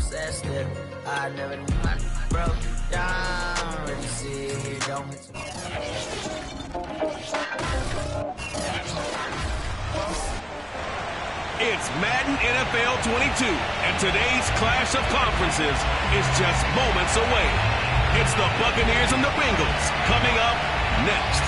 sad still. I never knew my broke down. Really see it, don't miss me. It's Madden NFL 22, and today's clash of conferences is just moments away. It's the Buccaneers and the Bengals coming up next.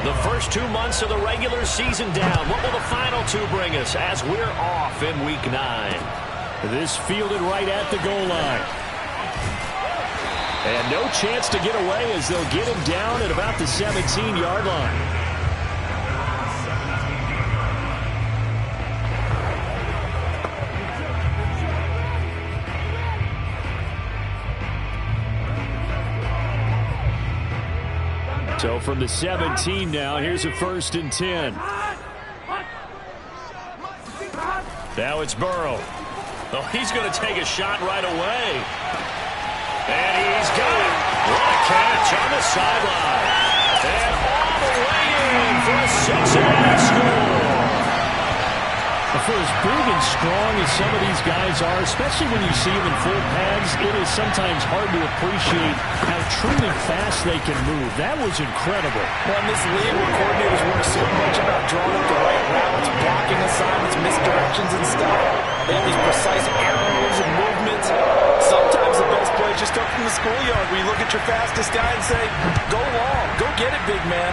The first 2 months of the regular season down. What will the final 2 bring us as we're off in Week 9? This fielded right at the goal line. And no chance to get away as they'll get him down at about the 17-yard line. So from the 17 now, here's a 1st and 10. Now it's Burrow. Oh, he's going to take a shot right away. And he's got it. What a catch on the sideline. And all the way in for a Cincinnati score. For as big and strong as some of these guys are, especially when you see them in full pads, it is sometimes hard to appreciate how truly fast they can move. That was incredible. Well, in this league where coordinators work so much about drawing up the right routes, blocking assignments, misdirections and stuff, they have these precise arrows and movements. Sometimes the best plays just come from the schoolyard where you look at your fastest guy and say, go long, go get it, big man.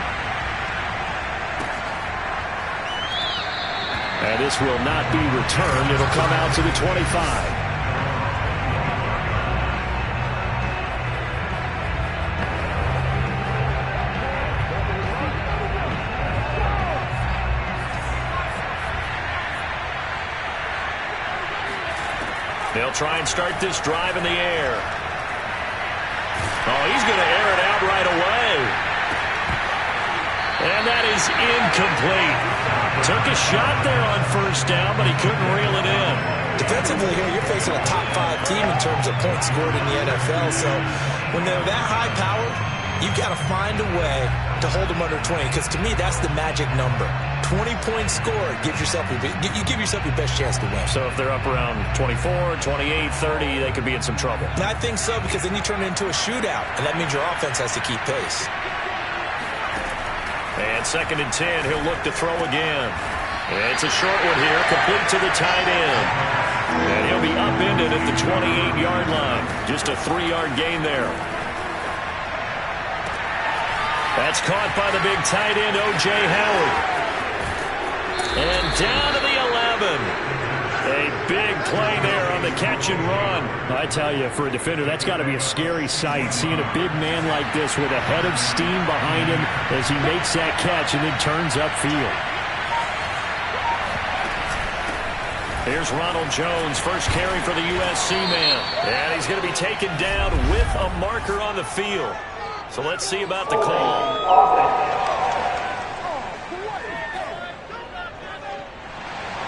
And this will not be returned. It'll come out to the 25. They'll try and start this drive in the air. Oh, he's going to air it out right away. And that is incomplete. Took a shot there on 1st down, but he couldn't reel it in. Defensively here, you're facing a top 5 team in terms of points scored in the NFL. So when they're that high powered, you've got to find a way to hold them under 20. Because to me, that's the magic number. 20 points scored gives yourself you give yourself your best chance to win. So if they're up around 24, 28, 30, they could be in some trouble. And I think so, because then you turn it into a shootout, and that means your offense has to keep pace. And 2nd and 10, he'll look to throw again. It's a short one here, complete to the tight end. And he'll be upended at the 28-yard line. Just a 3-yard gain there. That's caught by the big tight end, O.J. Howard. And down to the 11. A big play there on the catch and run. I tell you, for a defender, that's got to be a scary sight, seeing a big man like this with a head of steam behind him as he makes that catch and then turns upfield. Here's Ronald Jones, first carry for the USC man. And he's going to be taken down with a marker on the field. So let's see about the call.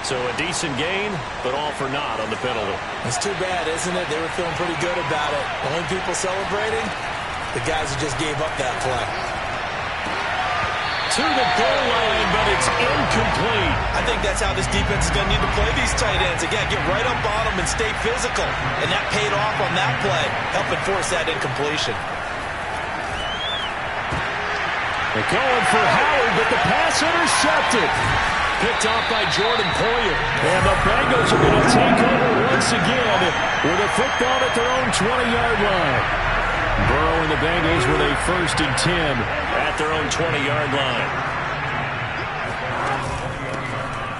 So a decent gain, but all for naught on the penalty. It's too bad, isn't it? They were feeling pretty good about it. The only people celebrating, the guys who just gave up that play. To the goal line, but it's incomplete. I think that's how this defense is going to need to play these tight ends. Again, get right up on them and stay physical. And that paid off on that play, helping force that incompletion. They're going for Howard, but the pass intercepted. Picked off by Jordan Poyer. And the Bengals are going to take over once again with a football at their own 20-yard line. Burrow and the Bengals with a 1st and 10 at their own 20-yard line.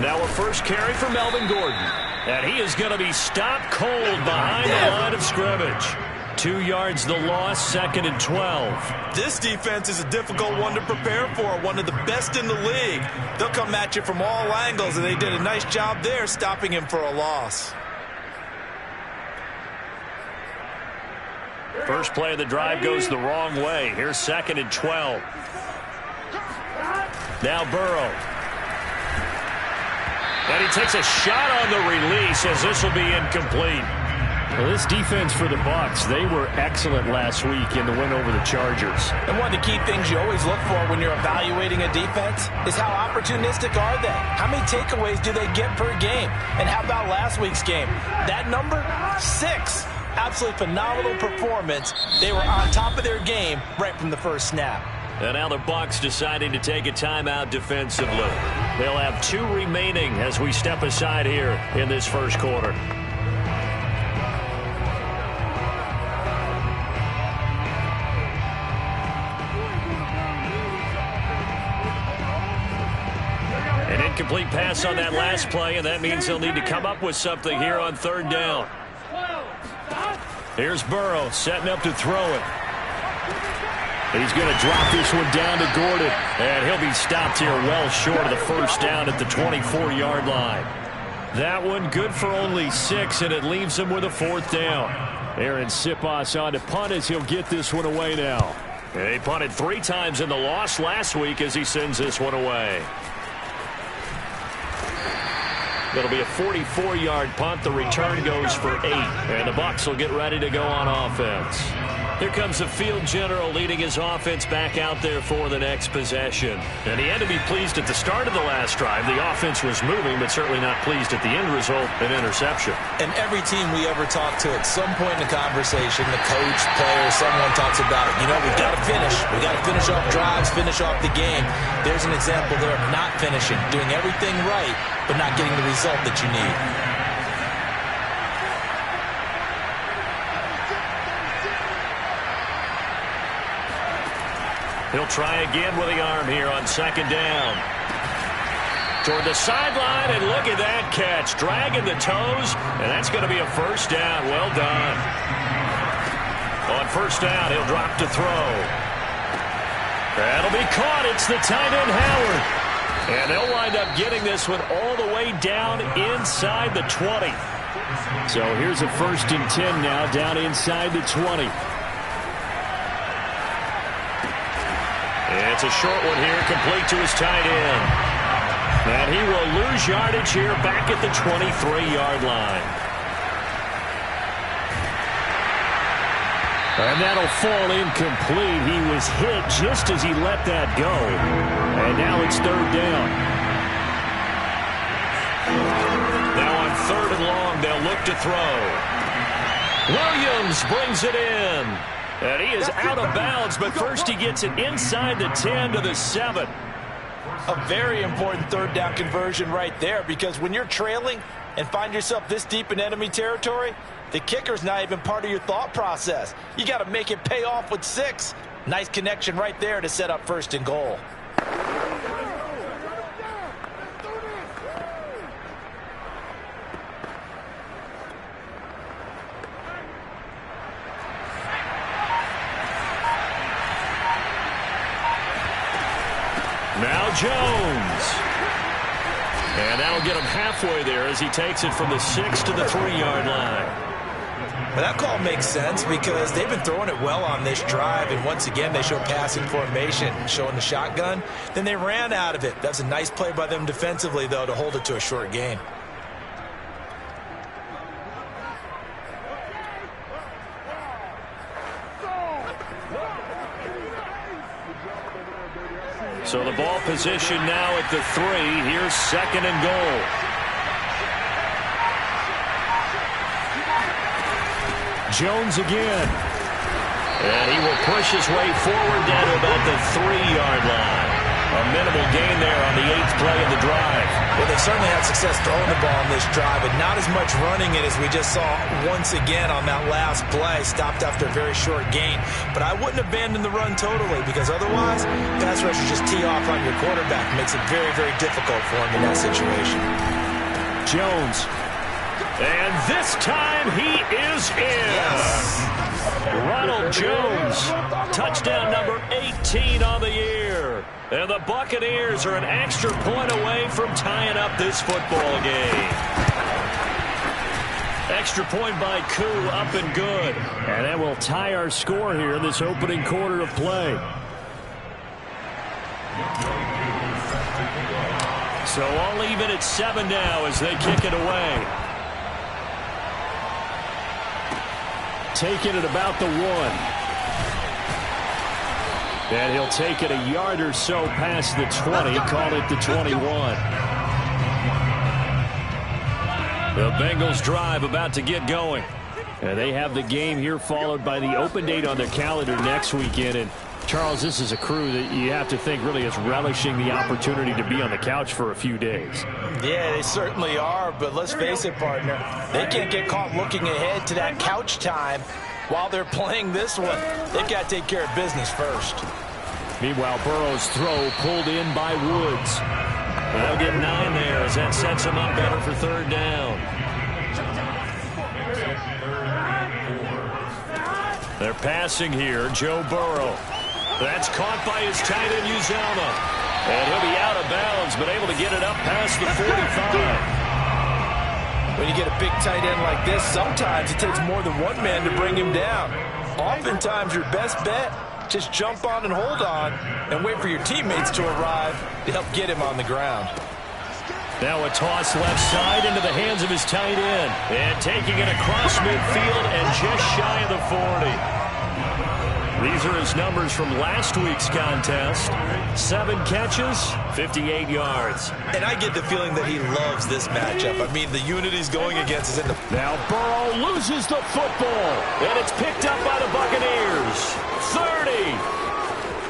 Now a first carry for Melvin Gordon. And he is going to be stopped cold behind the line of scrimmage. 2 yards the loss, 2nd and 12. This defense is a difficult one to prepare for, one of the best in the league. They'll come at you from all angles, and they did a nice job there stopping him for a loss. First play of the drive goes the wrong way. Here's 2nd and 12. Now Burrow. And he takes a shot on the release as this will be incomplete. Well, this defense for the Bucs, they were excellent last week in the win over the Chargers. And one of the key things you always look for when you're evaluating a defense is how opportunistic are they? How many takeaways do they get per game? And how about last week's game? That number, 6. Absolutely phenomenal performance. They were on top of their game right from the first snap. And now the Bucs deciding to take a timeout defensively. They'll have 2 remaining as we step aside here in this first quarter. An incomplete pass on that last play, and that means they'll need to come up with something here on 3rd down. Here's Burrow setting up to throw it. He's going to drop this one down to Gordon. And he'll be stopped here well short of the first down at the 24-yard line. That one good for only 6, and it leaves him with a 4th down. Aaron Siposs on to punt as he'll get this one away now. And he punted 3 times in the loss last week as he sends this one away. That'll be a 44-yard punt. The return goes for 8. And the Bucs will get ready to go on offense. Here comes the field general leading his offense back out there for the next possession. And he had to be pleased at the start of the last drive. The offense was moving, but certainly not pleased at the end result, an interception. And every team we ever talk to, at some point in the conversation, the coach, player, someone talks about it. You know, we've got to finish. We've got to finish off drives, finish off the game. There's an example there of not finishing, doing everything right, but not getting the result that you need. He'll try again with the arm here on 2nd down. Toward the sideline, and look at that catch. Dragging the toes, and that's going to be a 1st down. Well done. On 1st down, he'll drop to throw. That'll be caught. It's the tight end, Howard. And they'll wind up getting this one all the way down inside the 20. So here's a 1st and 10 now, down inside the 20. It's a short one here, complete to his tight end. And he will lose yardage here back at the 23-yard line. And that'll fall incomplete. He was hit just as he let that go. And now it's 3rd down. Now on 3rd and long, they'll look to throw. Williams brings it in. And he is out of bounds, but first he gets it inside the 10 to the 7. A very important 3rd down conversion right there, because when you're trailing and find yourself this deep in enemy territory, the kicker's not even part of your thought process. You got to make it pay off with 6. Nice connection right there to set up 1st and goal. Now Jones. And that'll get him halfway there as he takes it from the 6 to the 3-yard line. Well, that call makes sense because they've been throwing it well on this drive, and once again they show passing formation, showing the shotgun. Then they ran out of it. That's a nice play by them defensively, though, to hold it to a short gain. So the ball position now at the 3. Here's 2nd and goal. Jones again. And he will push his way forward down to about the 3-yard line. A minimal gain there on the 8th play of the drive. Well, they've certainly had success throwing the ball on this drive, and not as much running it as we just saw once again on that last play. Stopped after a very short gain. But I wouldn't abandon the run totally, because otherwise, pass rushers just tee off on your quarterback. It makes it very, very difficult for him in that situation. Jones. And this time he is in. Yes. Ronald Jones, touchdown number 18 on the year. And the Buccaneers are an extra point away from tying up this football game. Extra point by Koo, up and good. And that will tie our score here in this opening quarter of play. So all even at 7 now as they kick it away. Taking it about the 1. And he'll take it a yard or so past the 20, call it the 21. The Bengals drive about to get going. And they have the game here followed by the open date on their calendar next weekend. And Charles, this is a crew that you have to think really is relishing the opportunity to be on the couch for a few days. Yeah, they certainly are, but let's face it, partner. They can't get caught looking ahead to that couch time while they're playing this one. They've got to take care of business first. Meanwhile, Burrow's throw pulled in by Woods. They'll get 9 there as that sets them up better for 3rd down. They're passing here, Joe Burrow. That's caught by his tight end, Uzomah. And he'll be out of bounds, but able to get it up past the 45. When you get a big tight end like this, sometimes it takes more than one man to bring him down. Oftentimes, your best bet, just jump on and hold on and wait for your teammates to arrive to help get him on the ground. Now a toss left side into the hands of his tight end. And taking it across midfield and just shy of the 40. These are his numbers from last week's contest. 7 catches, 58 yards. And I get the feeling that he loves this matchup. I mean, the unit he's going against is in the... Now Burrow loses the football. And it's picked up by the Buccaneers. 30,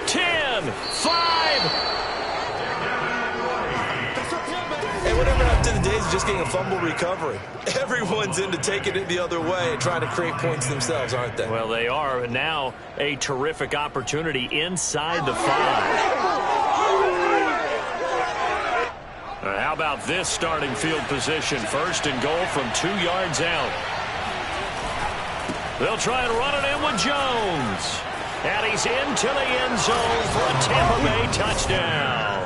10, 5. And whatever happened to the days of just getting a fumble recovery? Everyone's into taking it the other way and trying to create points themselves, aren't they? Well, they are. Now a terrific opportunity inside the 5. How about this starting field position? 1st and goal from 2 yards out. They'll try and run it in with Jones. And he's into the end zone for a Tampa Bay touchdown.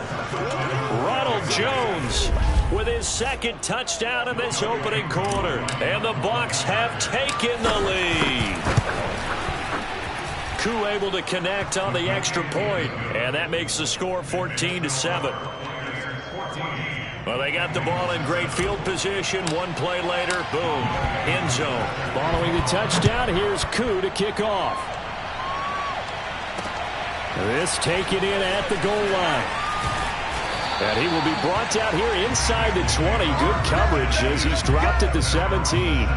Ronald Jones with his 2nd touchdown in this opening quarter. And the Bucs have taken the lead. Koo able to connect on the extra point. And that makes the score 14-7. Well, they got the ball in great field position. 1 play later, boom, end zone. Following the touchdown, here's Koo to kick off. This taken in at the goal line. And he will be brought down here inside the 20. Good coverage as he's dropped at the 17.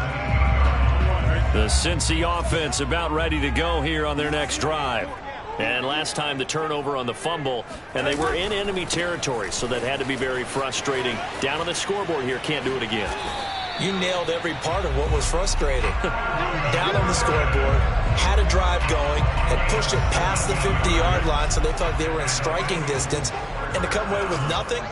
The Cincy offense about ready to go here on their next drive. And last time the turnover on the fumble, and they were in enemy territory, so that had to be very frustrating. Down on the scoreboard here, can't do it again. You nailed every part of what was frustrating. Down on the scoreboard, had a drive going, had pushed it past the 50-yard line, so they thought they were in striking distance. And to come away with nothing,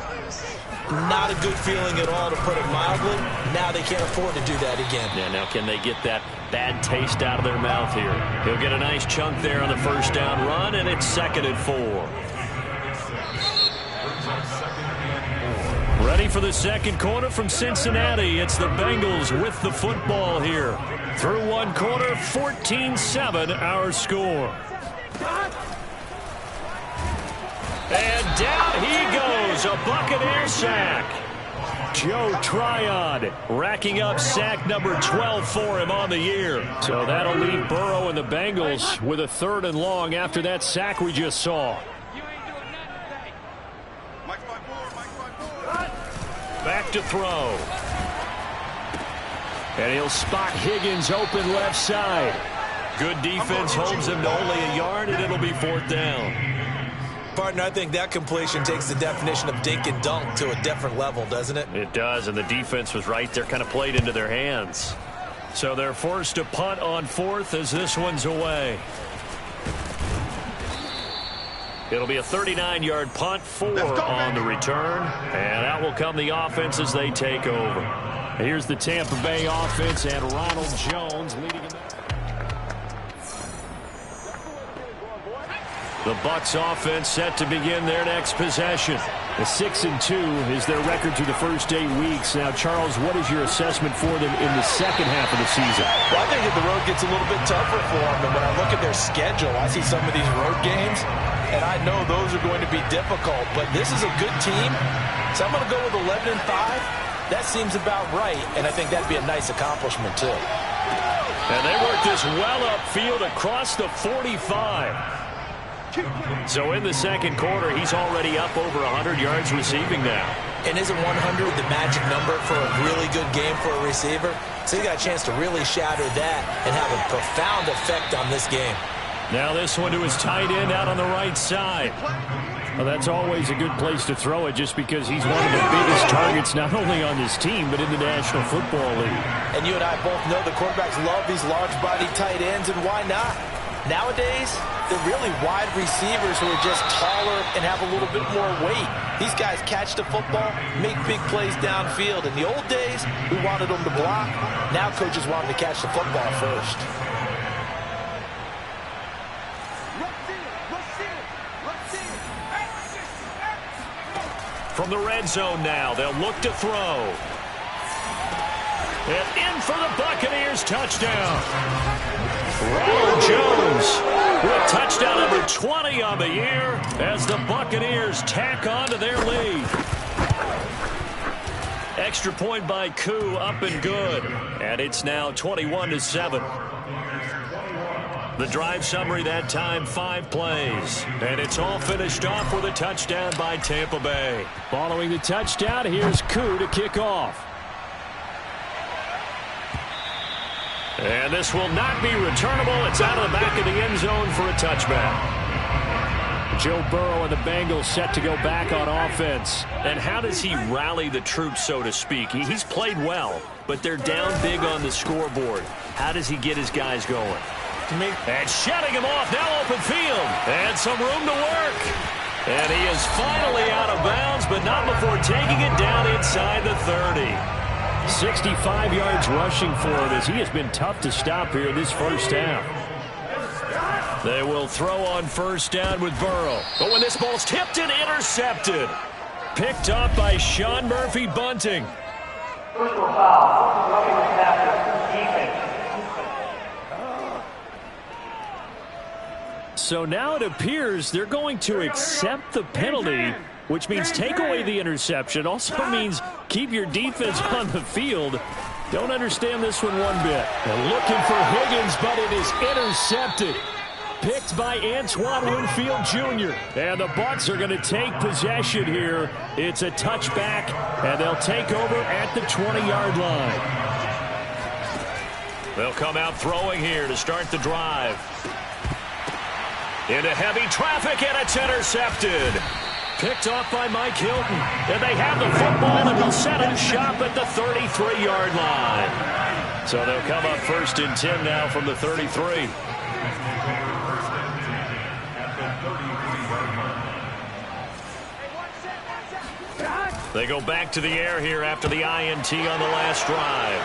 not a good feeling at all, to put it mildly. Now they can't afford to do that again. Yeah, now can they get that bad taste out of their mouth here? He'll get a nice chunk there on the 1st down run, and it's 2nd and 4. Ready for the 2nd quarter from Cincinnati. It's the Bengals with the football here. Through 1 quarter, 14-7 our score. And down he goes, a Buccaneer sack. Joe Tryon racking up sack number 12 for him on the year. So that'll leave Burrow and the Bengals with a 3rd and long after that sack we just saw. Back to throw. And he'll spot Higgins open left side. Good defense holds him to only a yard, and it'll be 4th down. Partner, I think that completion takes the definition of dink and dunk to a different level, doesn't it? It does, and the defense was right there, kind of played into their hands. So they're forced to punt on fourth as this one's away. It'll be a 39-yard punt, 4 on the return, and out will come the offense as they take over. Here's the Tampa Bay offense and Ronald Jones leading them. The Bucs offense set to begin their next possession. The 6-2 is their record through the first 8 weeks. Now, Charles, what is your assessment for them in the second half of the season? Well, I think that the road gets a little bit tougher for them. And when I look at their schedule, I see some of these road games, and I know those are going to be difficult. But this is a good team, so I'm going to go with 11-5. That seems about right, and I think that'd be a nice accomplishment, too. And they work this well upfield across the 45. So in the second quarter, he's already up over 100 yards receiving now. And isn't 100 the magic number for a really good game for a receiver? So you got a chance to really shatter that and have a profound effect on this game. Now this one to his tight end out on the right side. Well, that's always a good place to throw it just because he's one of the biggest targets not only on this team but in the National Football League. And you and I both know the quarterbacks love these large-body tight ends, and why not? Nowadays, they're really wide receivers who are just taller and have a little bit more weight. These guys catch the football, make big plays downfield. In the old days, we wanted them to block. Now coaches want them to catch the football first. From the red zone now, they'll look to throw. And in for the Buccaneers touchdown. Ronald Jones with touchdown number 20 on the year as the Buccaneers tack on to their lead. Extra point by Koo, up and good. And it's now 21-7. The drive summary that time, 5 plays. And it's all finished off with a touchdown by Tampa Bay. Following the touchdown, here's Koo to kick off. And this will not be returnable. It's out of the back of the end zone for a touchback. Joe Burrow and the Bengals set to go back on offense. And how does he rally the troops, so to speak? He's played well, but they're down big on the scoreboard. How does he get his guys going? And shutting him off, now open field. And some room to work. And he is finally out of bounds, but not before taking it down inside the 30. 65 yards rushing for him as he has been tough to stop here this first half. They will throw on first down with Burrow. But when this ball's tipped and intercepted. Picked up by Sean Murphy-Bunting. Personal foul. Roughing the passer. Defense. So now it appears they're going to accept the penalty, which means take away the interception. Also means keep your defense on the field. Don't understand this one bit. They're looking for Higgins, but it is intercepted. Picked by Antoine Winfield Jr. And the Bucs are going to take possession here. It's a touchback, and they'll take over at the 20-yard line. They'll come out throwing here to start the drive. Into heavy traffic, and it's intercepted. Picked off by Mike Hilton. And they have the football and will set up shop at the 33-yard line. So they'll come up 1st and 10 now from the 33. They go back to the air here after the INT on the last drive.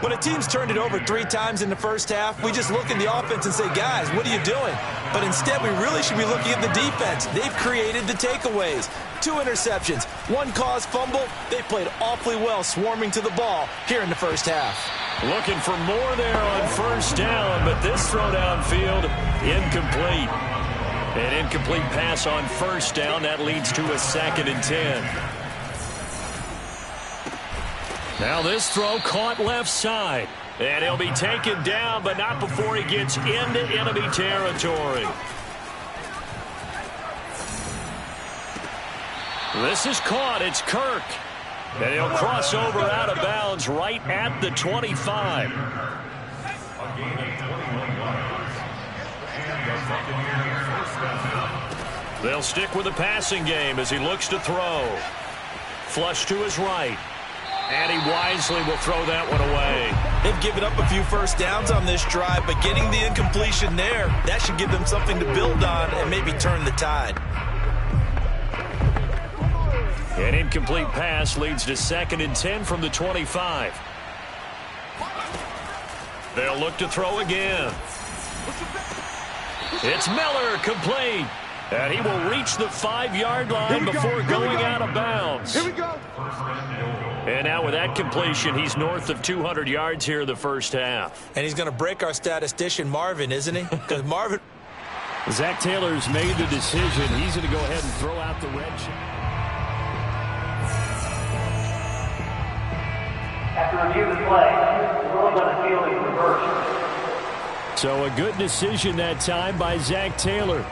When a team's turned it over 3 times in the first half, we just look at the offense and say, guys, what are you doing? But instead, we really should be looking at the defense. They've created the takeaways. 2 interceptions, 1 caused fumble. They played awfully well swarming to the ball here in the first half. Looking for more there on first down, but this throw downfield, incomplete. An incomplete pass on first down. That leads to a 2nd and 10. Now this throw caught left side. And he'll be taken down, but not before he gets into enemy territory. This is caught. It's Kirk. And he'll cross over out of bounds right at the 25. They'll stick with the passing game as he looks to throw. Flush to his right. And he wisely will throw that one away. They've given up a few first downs on this drive, but getting the incompletion there, that should give them something to build on and maybe turn the tide. An incomplete pass leads to 2nd and 10 from the 25. They'll look to throw again. It's Miller, complete. And he will reach the 5-yard line before going out of bounds. Here we go. And now with that completion, he's north of 200 yards here in the first half. And he's going to break our statistician, Marvin, isn't he? Because Marvin... Zach Taylor's made the decision. He's going to go ahead and throw out the red shirt. After review of the play, the ruling on the field is reversed. So a good decision that time by Zach Taylor.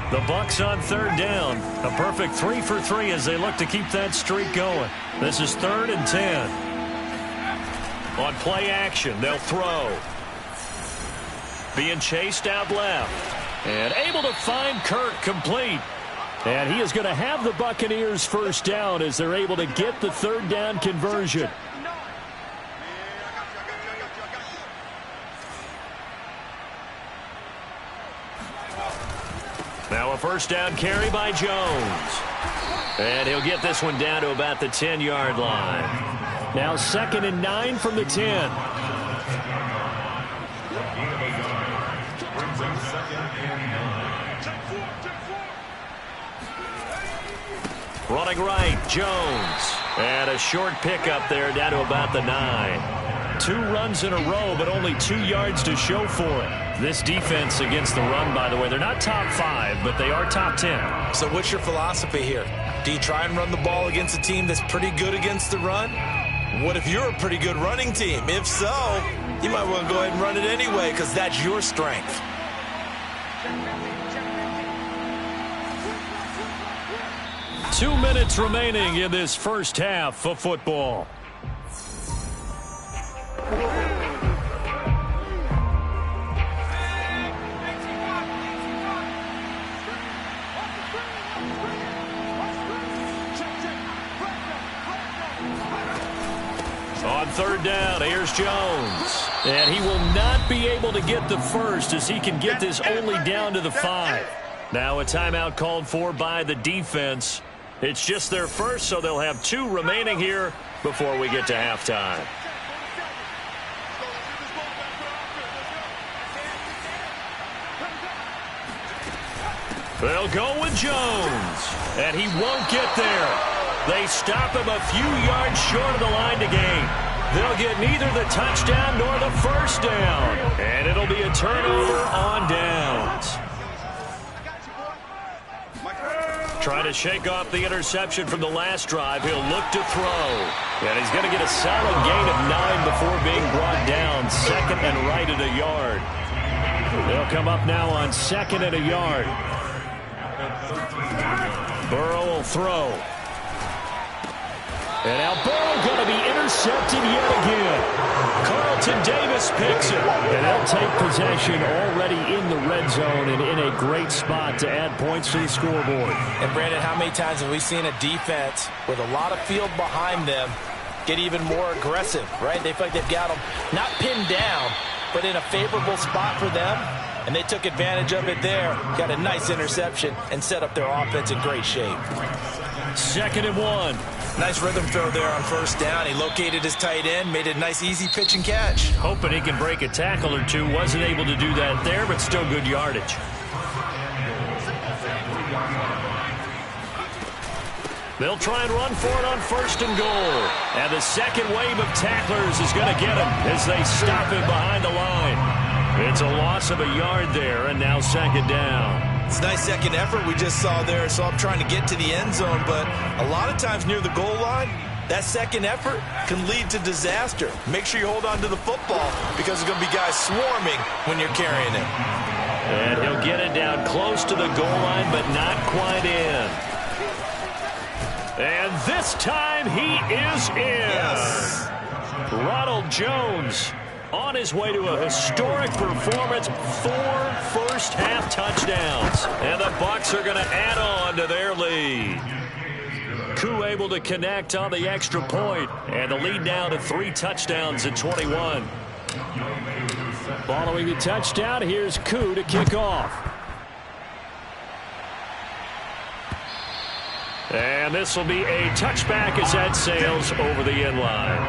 The Bucs on 3rd down. A perfect 3 for 3 as they look to keep that streak going. This is 3rd and 10. On play action, they'll throw. Being chased out left. And able to find Kirk, complete. And he is going to have the Buccaneers first down as they're able to get the 3rd down conversion. Now a first down carry by Jones. And he'll get this one down to about the 10-yard line. Now 2nd and 9 from the 10. Running right, Jones. And a short pickup there down to about the 9. 2 runs in a row, but only 2 yards to show for it. This defense against the run, by the way, they're not top 5, but they are top 10. So what's your philosophy here? Do you try and run the ball against a team that's pretty good against the run? What if you're a pretty good running team? If so, you might want to go ahead and run it anyway because that's your strength. Two minutes remaining in this first half of football. On 3rd down, here's Jones. And he will not be able to get the first as he can get this only down to the 5. Now a timeout called for by the defense. It's just their first, so they'll have 2 remaining here before we get to halftime. They'll go with Jones, and he won't get there. They stop him a few yards short of the line to gain. They'll get neither the touchdown nor the first down, and it'll be a turnover on downs. Trying to shake off the interception from the last drive. He'll look to throw. And he's going to get a solid gain of 9 before being brought down. 2nd and right at a yard. They'll come up now on 2nd and a yard. Burrow will throw. And now Burrow going to be intercepted yet again. Carlton Davis picks it. And they'll take possession already in the red zone and in a great spot to add points to the scoreboard. And Brandon, how many times have we seen a defense with a lot of field behind them get even more aggressive, right? They feel like they've got them not pinned down, but in a favorable spot for them. And they took advantage of it there. Got a nice interception and set up their offense in great shape. 2nd and 1. Nice rhythm throw there on 1st down. He located his tight end, made a nice easy pitch and catch. Hoping he can break a tackle or two. Wasn't able to do that there, but still good yardage. They'll try and run for it on 1st and goal. And the second wave of tacklers is going to get him as they stop him behind the line. It's a loss of a yard there, and now 2nd down. It's a nice second effort we just saw there, so I'm trying to get to the end zone, but a lot of times near the goal line, that second effort can lead to disaster. Make sure you hold on to the football because there's going to be guys swarming when you're carrying it. And he'll get it down close to the goal line, but not quite in. And this time he is in. Yes. Ronald Jones on his way to a historic performance, 4 first-half touchdowns. And the Bucs are going to add on to their lead. Koo able to connect on the extra point, and the lead now to 3 touchdowns at 21. Following the touchdown, here's Koo to kick off. And this will be a touchback as that sails over the end line.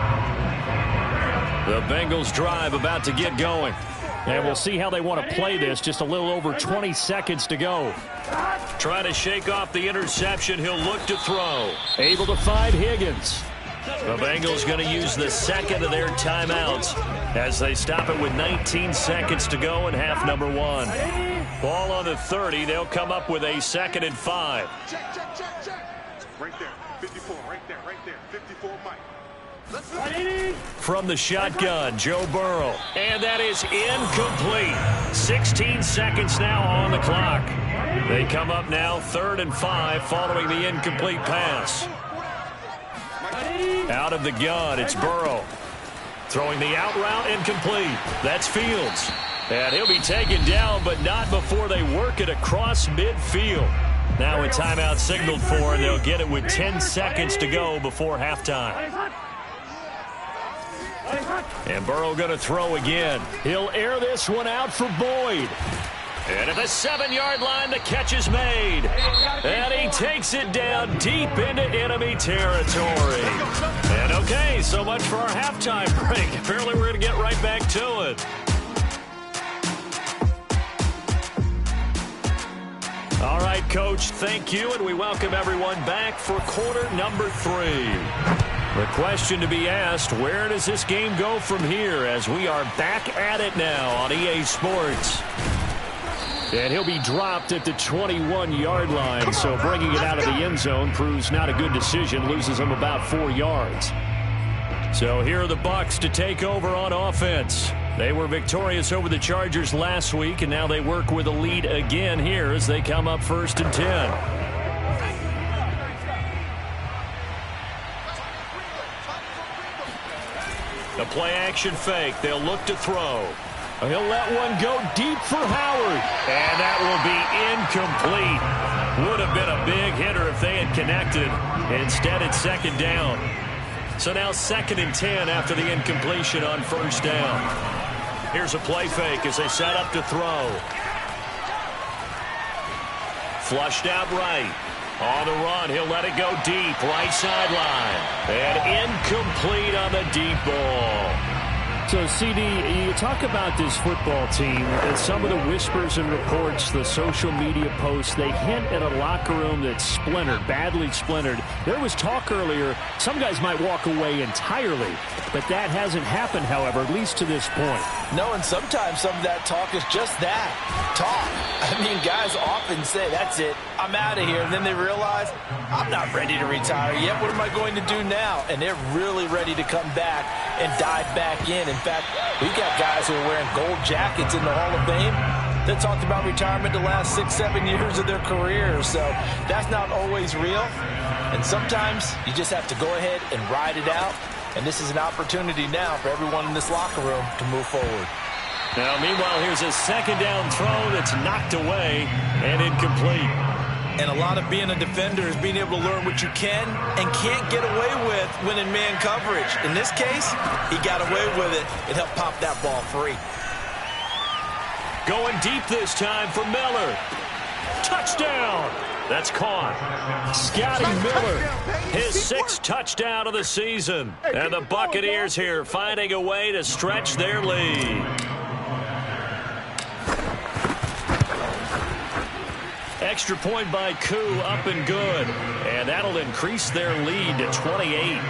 The Bengals drive about to get going. And we'll see how they want to play this. Just a little over 20 seconds to go. Trying to shake off the interception. He'll look to throw. Able to find Higgins. The Bengals going to use the second of their timeouts as they stop it with 19 seconds to go in half number 1. Ball on the 30. They'll come up with a 2nd and 5. Check. Right there. 54. Right there. 54, Mike. From the shotgun, Joe Burrow. And that is incomplete. 16 seconds now on the clock. They come up now 3rd and 5 following the incomplete pass. Out of the gun, it's Burrow. Throwing the out route, incomplete. That's Fields. And he'll be taken down, but not before they work it across midfield. Now a timeout signaled for, and they'll get it with 10 seconds to go before halftime. And Burrow going to throw again. He'll air this one out for Boyd. And at the 7-yard line, the catch is made. And he takes it down deep into enemy territory. And okay, so much for our halftime break. Apparently we're going to get right back to it. All right, Coach, thank you, and we welcome everyone back for quarter number 3. The question to be asked, where does this game go from here as we are back at it now on EA Sports? And he'll be dropped at the 21-yard line, so bringing it out of the end zone proves not a good decision, loses him about 4 yards. So here are the Bucs to take over on offense. They were victorious over the Chargers last week, and now they work with a lead again here as they come up 1st and 10. The play-action fake. They'll look to throw. He'll let one go deep for Howard. And that will be incomplete. Would have been a big hitter if they had connected. Instead, it's 2nd down. So now 2nd and 10 after the incompletion on 1st down. Here's a play fake as they set up to throw. Flushed out right. On the run, he'll let it go deep, right sideline. And incomplete on the deep ball. So, CD, you talk about this football team, and some of the whispers and reports, the social media posts, they hint at a locker room that's splintered, badly splintered. There was talk earlier, some guys might walk away entirely, but that hasn't happened, however, at least to this point. No, and sometimes some of that talk is just that, talk. I mean, guys often say, that's it, I'm out of here, and then they realize, I'm not ready to retire yet, what am I going to do now? And they're really ready to come back and dive back in. In fact, we've got guys who are wearing gold jackets in the Hall of Fame that talked about retirement the last 6-7 years of their careers. So that's not always real. And sometimes you just have to go ahead and ride it out. And this is an opportunity now for everyone in this locker room to move forward. Now, meanwhile, here's a 2nd down throw that's knocked away and incomplete. And a lot of being a defender is being able to learn what you can and can't get away with when in man coverage. In this case, he got away with it and helped pop that ball free. Going deep this time for Miller. Touchdown! That's caught. Scotty Miller, his 6th touchdown of the season. And the Buccaneers here finding a way to stretch their lead. Extra point by Koo, up and good. And that'll increase their lead to 28.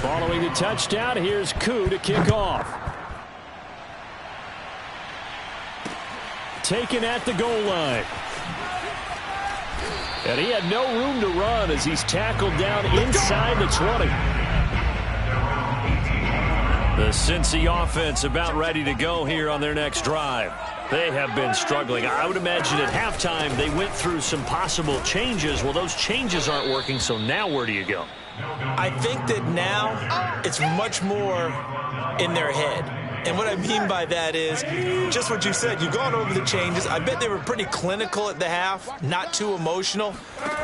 Following the touchdown, here's Koo to kick off. Taken at the goal line. And he had no room to run as he's tackled down inside the 20. The Cincy offense about ready to go here on their next drive. They have been struggling. I would imagine at halftime they went through some possible changes. Well, those changes aren't working, so now where do you go? I think that now it's much more in their head. And what I mean by that is just what you said. You've gone over the changes. I bet they were pretty clinical at the half, not too emotional.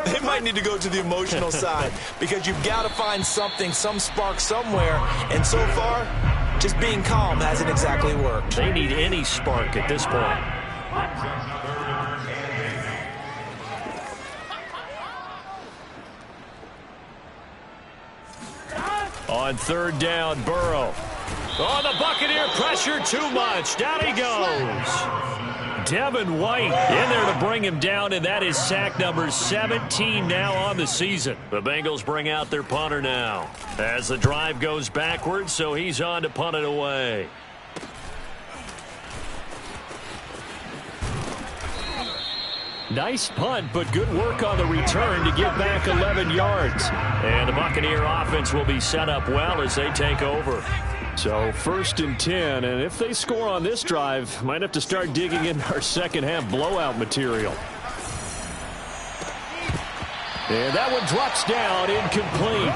They might need to go to the emotional side because you've got to find something, some spark somewhere. And so far, just being calm hasn't exactly worked. They need any spark at this point. On third down, Burrow. Oh, the Buccaneer pressure too much. Down he goes. Devin White in there to bring him down, and that is sack number 17 now on the season. The Bengals bring out their punter now as the drive goes backwards, so he's on to punt it away. Nice punt, but good work on the return to get back 11 yards. And the Buccaneer offense will be set up well as they take over. So 1st and 10, and if they score on this drive, might have to start digging in our second half blowout material. And that one drops down, incomplete.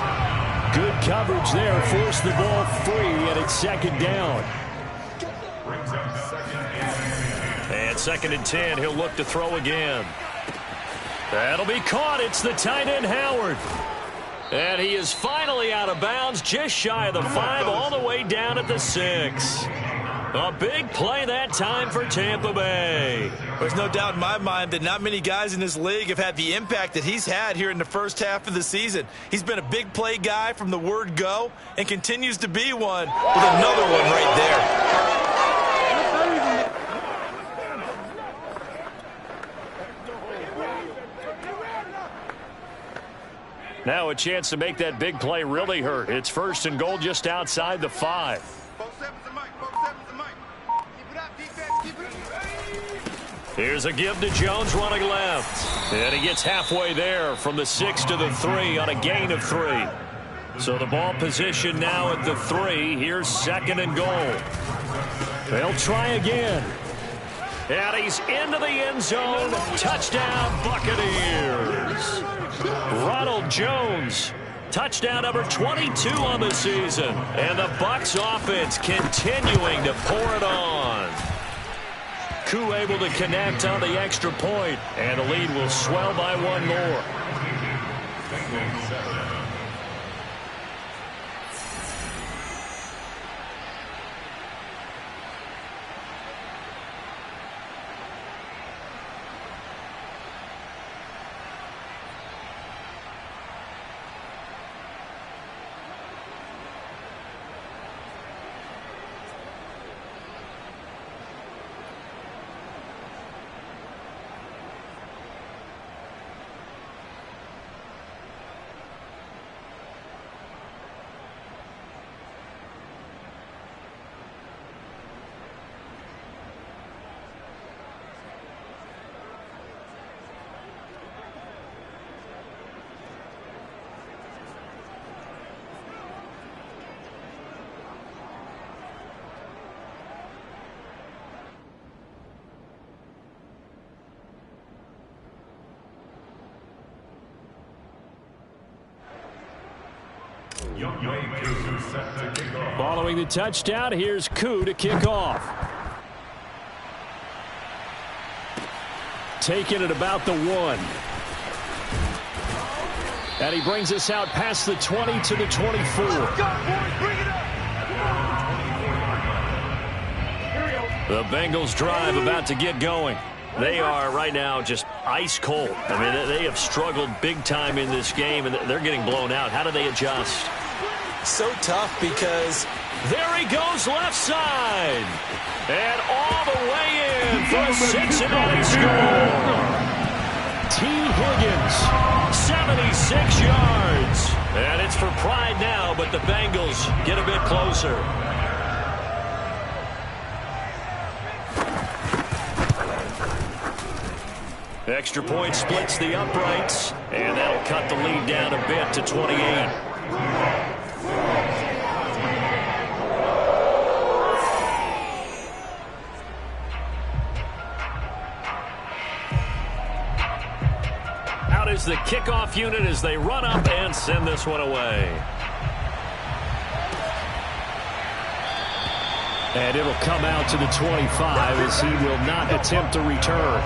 Good coverage there, forced the ball free, and it's 2nd down. And 2nd and 10, he'll look to throw again. That'll be caught. It's the tight end, Howard. And he is finally out of bounds, just shy of the 5, all the way down at the 6. A big play that time for Tampa Bay. There's no doubt in my mind that not many guys in this league have had the impact that he's had here in the first half of the season. He's been a big play guy from the word go and continues to be one with another one right there. Now a chance to make that big play really hurt. It's 1st and goal just outside the 5. Here's a give to Jones running left. And he gets halfway there from the 6 to the 3 on a gain of 3. So the ball position now at the 3. Here's 2nd and goal. They'll try again. And he's into the end zone. Touchdown, Buccaneers. Ronald Jones, touchdown number 22 on the season. And the Bucs offense continuing to pour it on. Koo able to connect on the extra point, and the lead will swell by 1 more. Following the touchdown, here's Koo to kick off. Taking it about the 1. And he brings us out past the 20 to the 24. The Bengals drive about to get going. They are right now just ice cold. I mean, they have struggled big time in this game, and they're getting blown out. How do they adjust? So tough because there he goes left side. And all the way in for a Cincinnati score. T. Higgins. 76 yards. And it's for pride now, but the Bengals get a bit closer. Extra point splits the uprights, and that'll cut the lead down a bit to 28. the kickoff unit as they run up and send this one away. And it'll come out to the 25 as he will not attempt to return.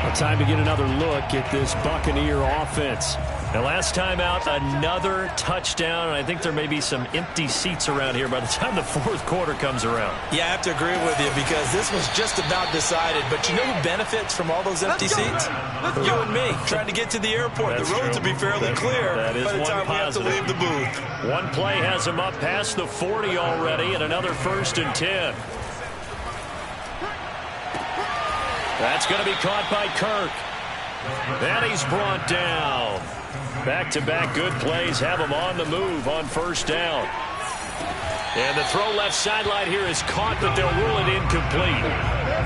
Well, time to get another look at this Buccaneer offense. The last time out, another touchdown, and I think there may be some empty seats around here by the time the fourth quarter comes around. Yeah, I have to agree with you because this was just about decided. But you know who benefits from all those empty seats? You and me, trying to get to the airport. That's the roads true. will be fairly clear That is by the one time positive. we have to leave the booth. One play has him up past the 40 already, and another 1st and 10. That's going to be caught by Kirk. And he's brought down. Back-to-back good plays have him on the move on 1st down. And the throw left sideline here is caught, but they'll rule it incomplete.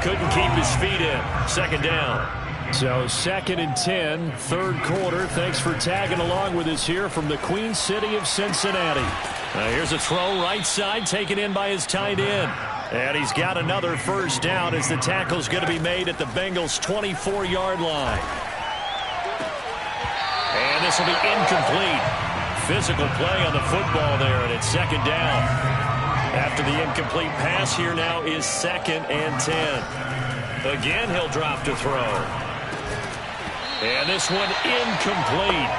Couldn't keep his feet in. 2nd down. So 2nd and 10, 3rd quarter. Thanks for tagging along with us here from the Queen City of Cincinnati. Here's a throw right side taken in by his tight end. And he's got another 1st down as the tackle's going to be made at the Bengals' 24-yard line. And this will be incomplete. Physical play on the football there, and it's 2nd down. After the incomplete pass, here now is 2nd and 10. Again, he'll drop to throw. And this one incomplete.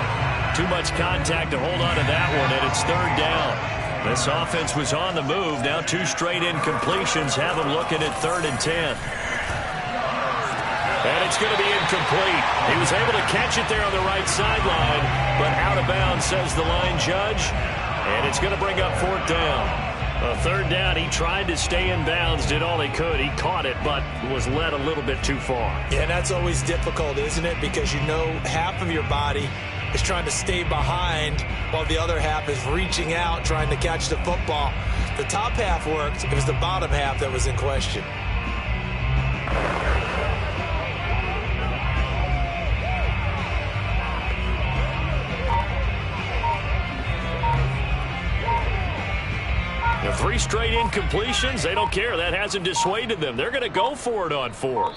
Too much contact to hold on to that one, and it's 3rd down. This offense was on the move. Now 2 straight incompletions have them looking at 3rd and 10. And it's going to be incomplete. He was able to catch it there on the right sideline, but out of bounds, says the line judge. And it's going to bring up 4th down. 3rd down, he tried to stay in bounds, did all he could. He caught it, but was led a little bit too far. Yeah, and that's always difficult, isn't it? Because you know half of your body is trying to stay behind while the other half is reaching out, trying to catch the football. The top half worked. It was the bottom half that was in question. The 3 straight incompletions, they don't care. That hasn't dissuaded them. They're going to go for it on 4th.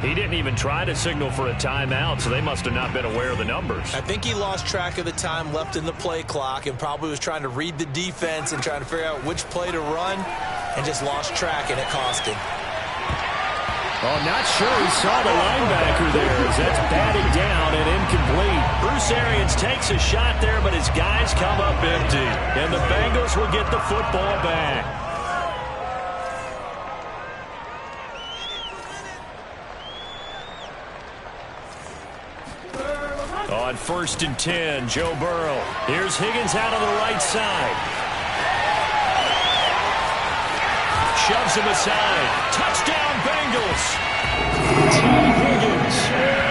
He didn't even try to signal for a timeout, so they must have not been aware of the numbers. I think he lost track of the time left in the play clock and probably was trying to read the defense and trying to figure out which play to run and just lost track, and it cost him. Oh, not sure he saw the linebacker there as that's batted down and incomplete. Bruce Arians takes a shot there, but his guys come up empty. And the Bengals will get the football back. On 1st and 10, Joe Burrow. Here's Higgins out on the right side. Shoves him aside. Touchdown, Bengals. T. Higgins.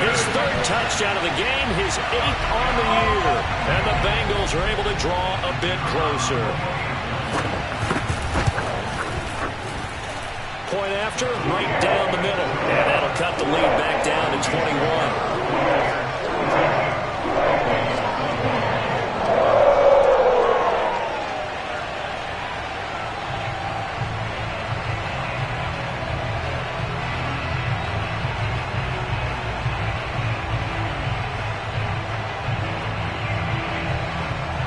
His 3rd touchdown of the game, his 8th on the year. And the Bengals are able to draw a bit closer. Point after, right down the middle. And that'll cut the lead back down to 21.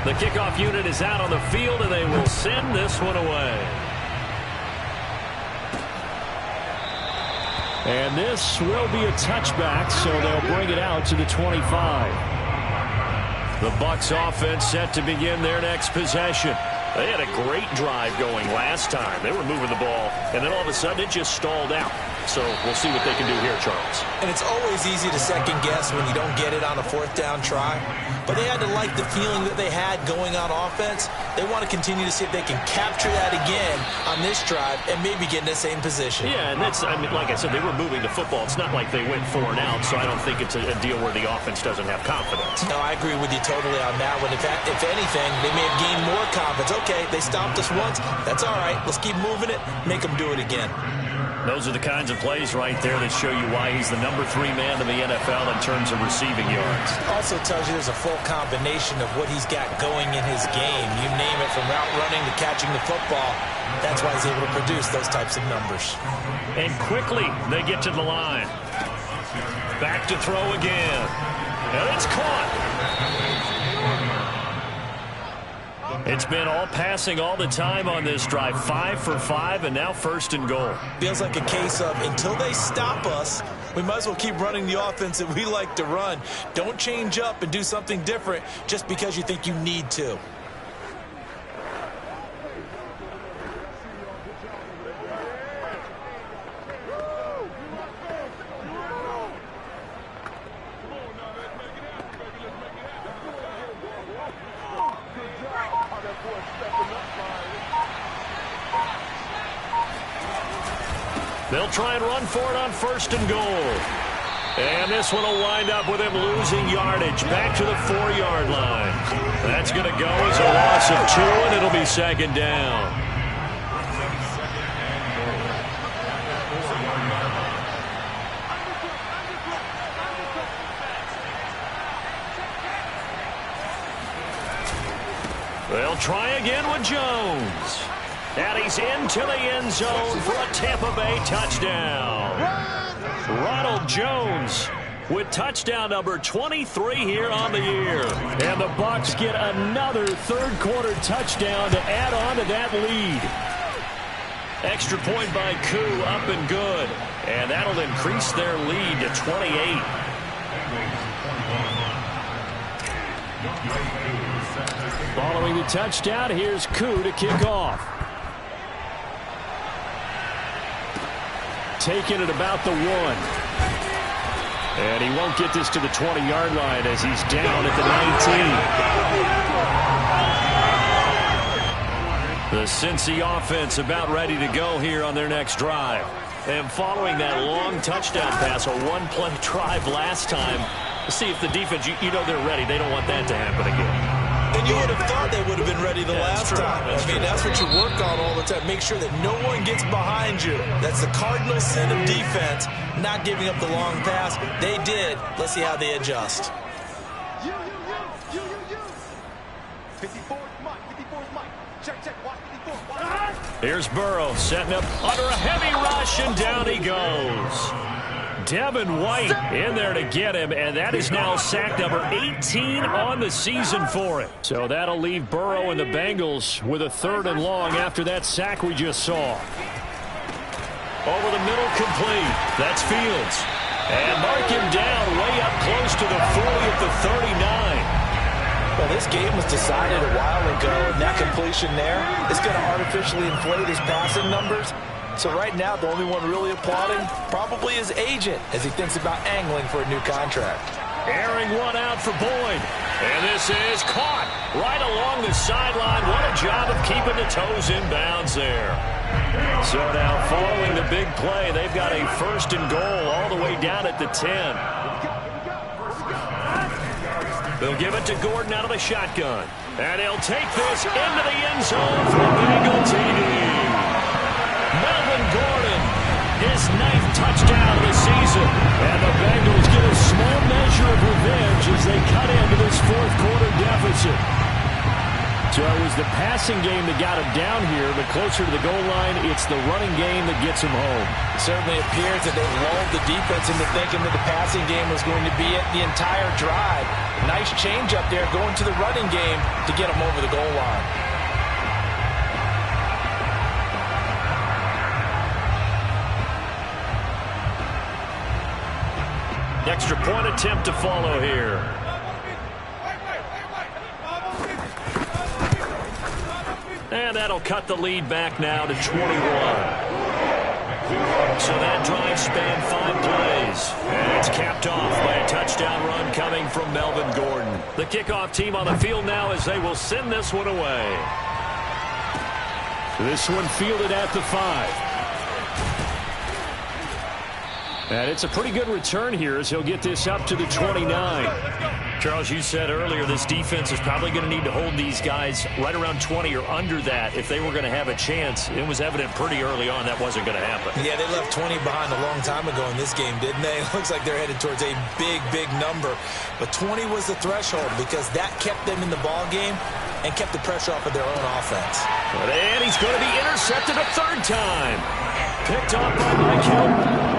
The kickoff unit is out on the field, and they will send this one away. And this will be a touchback, so they'll bring it out to the 25. The Bucs offense set to begin their next possession. They had a great drive going last time. They were moving the ball, and then all of a sudden it just stalled out. So we'll see what they can do here, Charles. And it's always easy to second guess when you don't get it on a 4th down try. But they had to like the feeling that they had going on offense. They want to continue to see if they can capture that again on this drive and maybe get in the same position. Yeah, and that's, I mean, like I said, they were moving the football. It's not like they went 4 and out, so I don't think it's a deal where the offense doesn't have confidence. No, I agree with you totally on that one. If anything, they may have gained more confidence. Okay, they stopped us once. That's all right. Let's keep moving it. Make them do it again. Those are the kinds of plays right there that show you why he's the #3 man in the NFL in terms of receiving yards. Also tells you there's a full combination of what he's got going in his game. You name it, from route running to catching the football. That's why he's able to produce those types of numbers. And quickly, they get to the line. Back to throw again. And it's caught. It's been all passing all the time on this drive. 5 for 5, and now 1st and goal. Feels like a case of, until they stop us, we might as well keep running the offense that we like to run. Don't change up and do something different just because you think you need to. They'll try and run for it on 1st and goal. And this one will wind up with him losing yardage back to the 4-yard line. That's going to go as a loss of 2, and it'll be 2nd down. They'll try again with Jones. And he's into the end zone for a Tampa Bay touchdown. Ronald Jones with touchdown number 23 here on the year. And the Bucs get another third-quarter touchdown to add on to that lead. Extra point by Koo, up and good. And that'll increase their lead to 28. Following the touchdown, here's Koo to kick off. Taking it about the 1. And he won't get this to the 20-yard line as he's down at the 19. The Cincy offense about ready to go here on their next drive. And following that long touchdown pass, a one-play drive last time, see if the defense, you know they're ready. They don't want that to happen again. And you would have thought they would have been ready the last time. I mean, that's what you work on all the time. Make sure that no one gets behind you. That's the cardinal sin of defense, not giving up the long pass. They did. Let's see how they adjust. 54 is Mike. 54 is Mike. Check. Watch 54. Here's Burrow setting up under a heavy rush, and down he goes. Devin White in there to get him, and that is now sack number 18 on the season for him. So that'll leave Burrow and the Bengals with a 3rd and long after that sack we just saw. Over the middle, complete. That's Fields. And mark him down way up close to the 40 at the 39. Well, this game was decided a while ago, and that completion there is going to artificially inflate his passing numbers. So right now, the only one really applauding probably his agent as he thinks about angling for a new contract. Airing one out for Boyd. And this is caught right along the sideline. What a job of keeping the toes in bounds there. So now following the big play, they've got a 1st and goal all the way down at the 10. They'll give it to Gordon out of the shotgun. And he'll take this into the end zone for a Bengal TD. Melvin Gordon, his 9th touchdown of the season. And the Bengals get a small measure of revenge as they cut into this 4th-quarter deficit. So it was the passing game that got him down here, but closer to the goal line, it's the running game that gets him home. It certainly appears that they've lulled the defense into thinking that the passing game was going to be it the entire drive. Nice change up there going to the running game to get him over the goal line. Extra point attempt to follow here. And that'll cut the lead back now to 21. So that drive spanned 5 plays. And it's capped off by a touchdown run coming from Melvin Gordon. The kickoff team on the field now as they will send this one away. This one fielded at the 5. And it's a pretty good return here as he'll get this up to the 29. Charles, you said earlier this defense is probably going to need to hold these guys right around 20 or under that if they were going to have a chance. It was evident pretty early on that wasn't going to happen. Yeah, they left 20 behind a long time ago in this game, didn't they? It looks like they're headed towards a big, big number. But 20 was the threshold because that kept them in the ball game and kept the pressure off of their own offense. And he's going to be intercepted a third time. Picked off by Mike Hilton.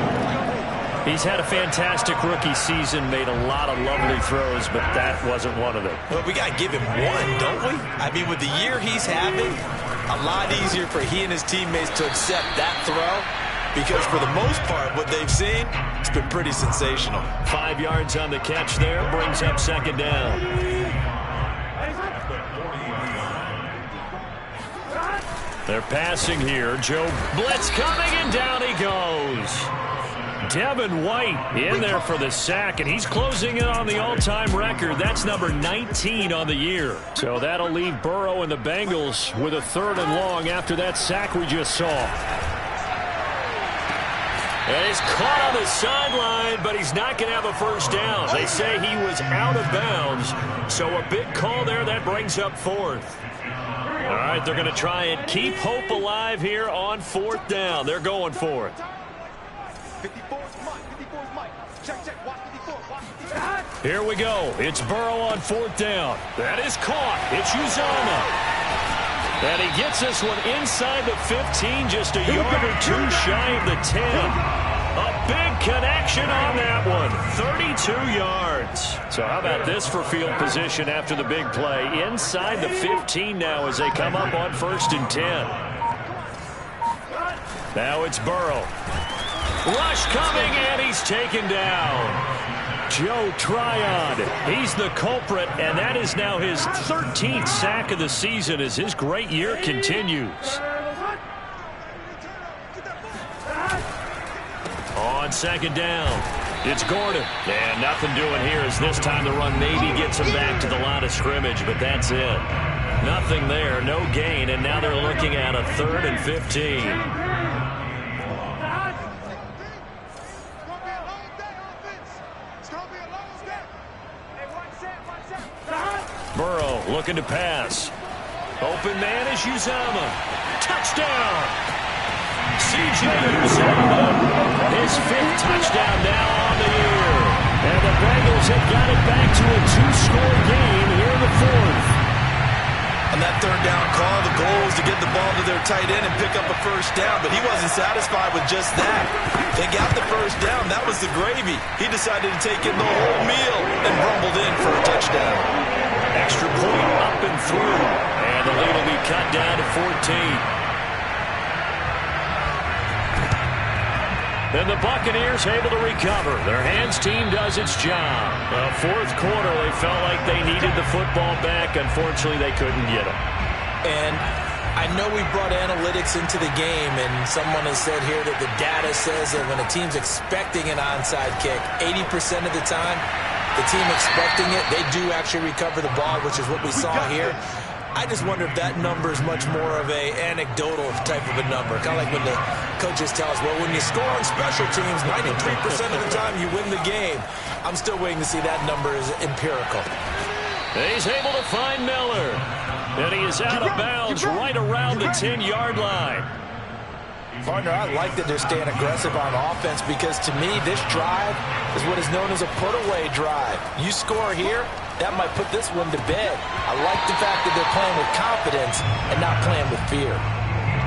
He's had a fantastic rookie season, made a lot of lovely throws, but that wasn't one of them. Well, we got to give him one, don't we? I mean, with the year he's having, a lot easier for he and his teammates to accept that throw because for the most part, what they've seen, it's been pretty sensational. 5 yards on the catch there, brings up second down. They're passing here. Joe Blitz coming, and down he goes. Devin White in there for the sack, and he's closing in on the all-time record. That's number 19 on the year. So that'll leave Burrow and the Bengals with a 3rd and long after that sack we just saw. And he's caught on the sideline, but he's not going to have a first down. They say he was out of bounds, so a big call there. That brings up 4th. All right, they're going to try and keep hope alive here on 4th down. They're going for it. 54 is Mike. 54 is Mike. Check. Watch 54. Watch 54. Here we go. It's Burrow on 4th down. That is caught. It's Uzomah. And he gets this one inside the 15, just a yard or two shy of the 10. A big connection on that one. 32 yards. So how about this for field position after the big play? Inside the 15 now as they come up on 1st and 10. Now it's Burrow. Rush coming, and he's taken down. Joe Tryon, he's the culprit, and that is now his 13th sack of the season as his great year continues. On 2nd down, it's Gordon. And nothing doing here as this time the run maybe gets him back to the line of scrimmage, but that's it. Nothing there, no gain, and now they're looking at a 3rd and 15. Burrow looking to pass. Open man is Uzomah. Touchdown! C.J. Uzomah, his 5th touchdown now on the year. And the Bengals have got it back to a 2-score game here in the 4th. On that 3rd down call, the goal was to get the ball to their tight end and pick up a first down, but he wasn't satisfied with just that. They got the first down. That was the gravy. He decided to take in the whole meal and rumbled in for a touchdown. Extra point up and through, and the lead will be cut down to 14. Then the Buccaneers able to recover. Their hands team does its job. The 4th quarter, they felt like they needed the football back. Unfortunately, they couldn't get it. And I know we brought analytics into the game, and someone has said here that the data says that when a team's expecting an onside kick, 80% of the time, the team expecting it, they do actually recover the ball, which is what we saw here. I just wonder if that number is much more of a anecdotal type of a number. Kind of like when the coaches tell us, well, when you score on special teams, 93% of the time you win the game. I'm still waiting to see that number is empirical. He's able to find Miller. And he is out of bounds right around the 10-yard line. Partner, I like that they're staying aggressive on offense because to me, this drive is what is known as a put-away drive. You score here, that might put this one to bed. I like the fact that they're playing with confidence and not playing with fear.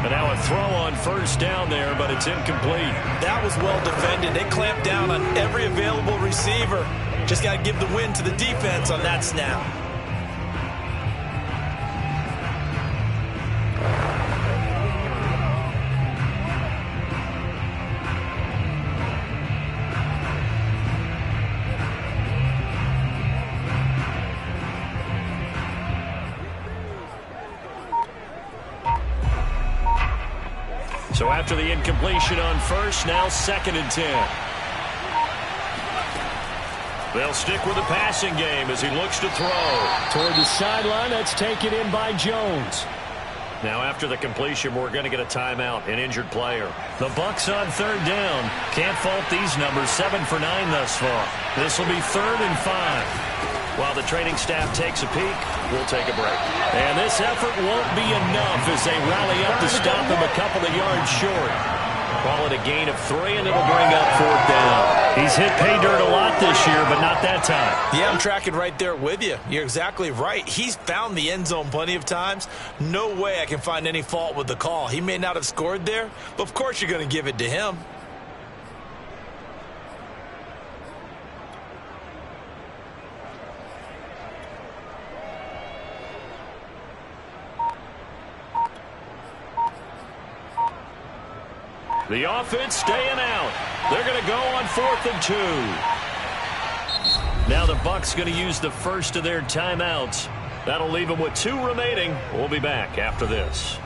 And now a throw on 1st down there, but it's incomplete. That was well defended. They clamped down on every available receiver. Just got to give the win to the defense on that snap. So after the incompletion on 1st, now 2nd and 10. They'll stick with the passing game as he looks to throw. Toward the sideline, that's taken in by Jones. Now after the completion, we're going to get a timeout, an injured player. The Bucs on 3rd down. Can't fault these numbers, 7 for 9 thus far. This will be 3rd and 5. While the training staff takes a peek, we'll take a break. And this effort won't be enough as they rally up to stop him a couple of yards short. Call it a gain of 3, and it'll bring up 4th down. He's hit pay dirt a lot this year, but not that time. Yeah, I'm tracking right there with you. You're exactly right. He's found the end zone plenty of times. No way I can find any fault with the call. He may not have scored there, but of course you're going to give it to him. The offense staying out. They're going to go on 4th and 2. Now the Bucs going to use the first of their timeouts. That'll leave them with 2 remaining. We'll be back after this.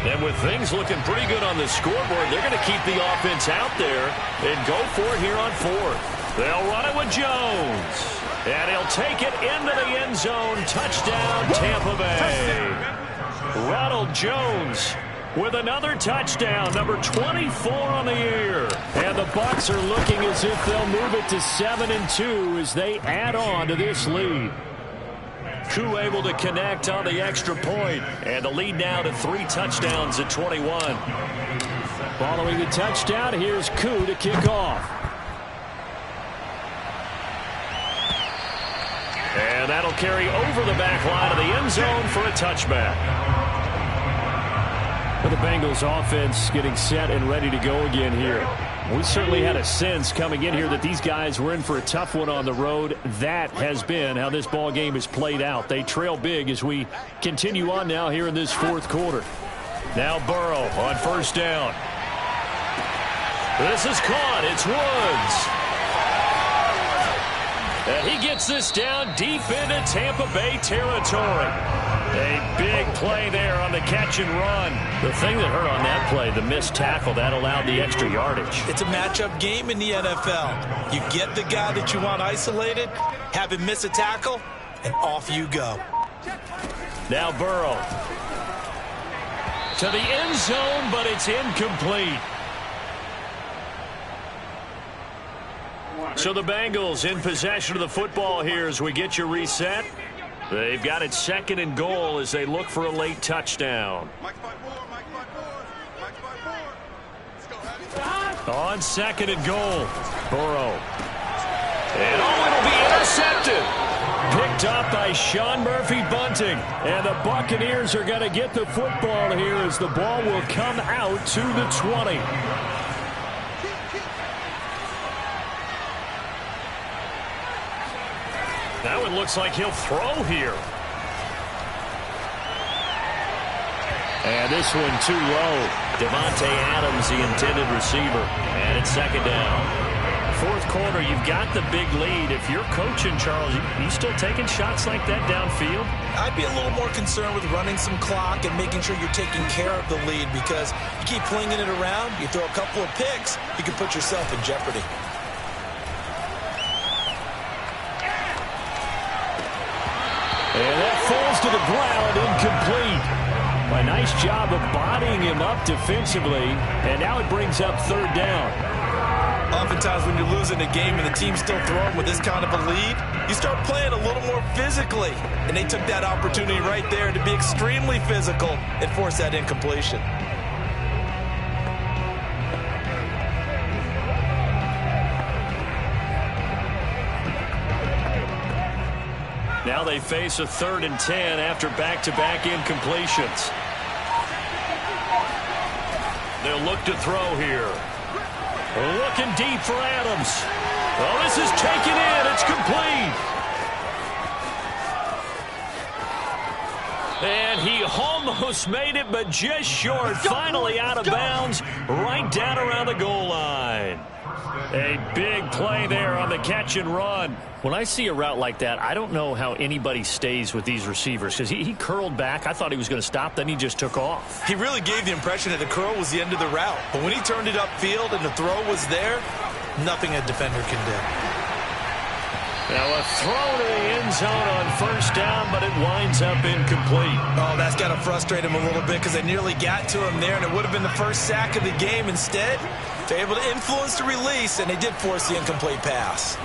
And with things looking pretty good on the scoreboard, they're going to keep the offense out there and go for it here on 4th. They'll run it with Jones. And he'll take it into the end zone. Touchdown, Tampa Bay. Ronald Jones with another touchdown, number 24 on the year. And the Bucs are looking as if they'll move it to 7-2 as they add on to this lead. Koo able to connect on the extra point, and the lead now to 3 touchdowns at 21. Following the touchdown, here's Koo to kick off. And that'll carry over the back line of the end zone for a touchback. For the Bengals offense getting set and ready to go again here. We certainly had a sense coming in here that these guys were in for a tough one on the road. That has been how this ball game has played out. They trail big as we continue on now here in this 4th quarter. Now Burrow on 1st down. This is caught. It's Woods. And he gets this down deep into Tampa Bay territory. A big play there on the catch and run. The thing that hurt on that play, the missed tackle, that allowed the extra yardage. It's a matchup game in the NFL. You get the guy that you want isolated, have him miss a tackle, and off you go. Now Burrow. To the end zone, but it's incomplete. So the Bengals in possession of the football here as we get you reset. They've got it 2nd and goal as they look for a late touchdown. On 2nd and goal, Burrow. And it'll be intercepted. Picked up by Sean Murphy-Bunting. And the Buccaneers are going to get the football here as the ball will come out to the 20. Now it looks like he'll throw here. And this one too low. Devontae Adams, the intended receiver. And it's 2nd down. 4th quarter, you've got the big lead. If you're coaching, Charles, you still taking shots like that downfield? I'd be a little more concerned with running some clock and making sure you're taking care of the lead, because you keep flinging it around, you throw a couple of picks, you can put yourself in jeopardy. And that falls to the ground, incomplete. A nice job of bodying him up defensively, and now it brings up 3rd down. Oftentimes when you're losing a game and the team's still throwing with this kind of a lead, you start playing a little more physically. And they took that opportunity right there to be extremely physical and force that incompletion. Now they face a 3rd and 10 after back-to-back incompletions. They'll look to throw here. Looking deep for Adams. Oh, this is taken in. It's complete. And he almost made it, but just short. Finally out of bounds, right down around the goal line. A big play there on the catch and run. When I see a route like that, I don't know how anybody stays with these receivers, because he curled back. I thought he was going to stop, then he just took off. He really gave the impression that the curl was the end of the route. But when he turned it upfield and the throw was there, nothing a defender can do. Now a throw to the end zone on first down, but it winds up incomplete. Oh, that's got to frustrate him a little bit because they nearly got to him there, and it would have been the first sack of the game. Instead, they're able to influence the release, and they did force the incomplete pass.